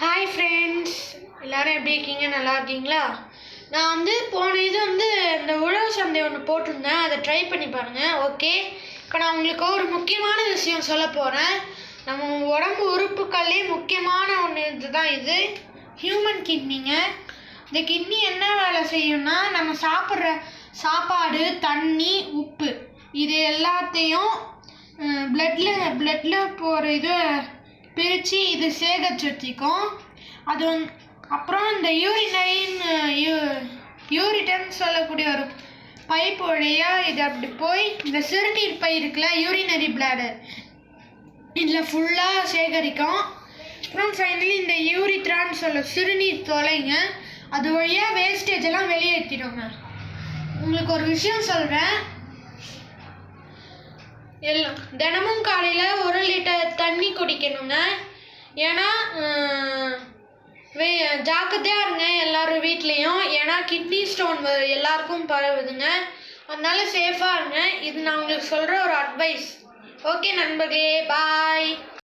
Hi friends, எல்லோரும் எப்படி இருக்கீங்க? நல்லா இருக்கீங்களா? நான் போன இது இந்த உழவு சந்தை ஒன்று போட்டிருந்தேன், அதை ட்ரை பண்ணி பாருங்கள். ஓகே, இப்போ நான் உங்களுக்கு ஒரு முக்கியமான விஷயம் சொல்ல போகிறேன். நம்ம உடம்பு உறுப்புக்கள்லேயே முக்கியமான ஒன்று இதுதான். இது ஹியூமன் கிட்னிங்க. இந்த கிட்னி என்ன வேலை செய்யும்னா, நம்ம சாப்பிட்ற சாப்பாடு, தண்ணி, உப்பு இது எல்லாத்தையும் பிளட்டில் போகிற இது பிரித்து இது சேகரித்து வச்சுக்கும். அது அப்புறம் இந்த யூரிட்டர்ன்னு சொல்லக்கூடிய ஒரு பைப் வழியாக இது அப்படி போய் இந்த சிறுநீர் பை இருக்குல்ல, யூரினரி பிளாடர், இதில் ஃபுல்லாக சேகரிக்கும். அப்புறம் ஃபைனலி இந்த யூரித்ரான்னு சொல்ல சிறுநீர் தொலைங்க, அது வழியாக வேஸ்டேஜ் எல்லாம் வெளியேற்றிடுங்க. உங்களுக்கு ஒரு விஷயம் சொல்கிறேன். தினமும் காலையில் 1 லிட்டர் தண்ணி குடிக்கணுங்க. ஏன்னா ஜாக்கிரதையாக இருங்க எல்லாரும் வீட்லேயும். ஏன்னா கிட்னி ஸ்டோன் எல்லாருக்கும் பரவுதுங்க. அதனால சேஃபாக இருங்க. இது நான் உங்களுக்கு சொல்கிற ஒரு அட்வைஸ். ஓகே நண்பர்களே, பாய்.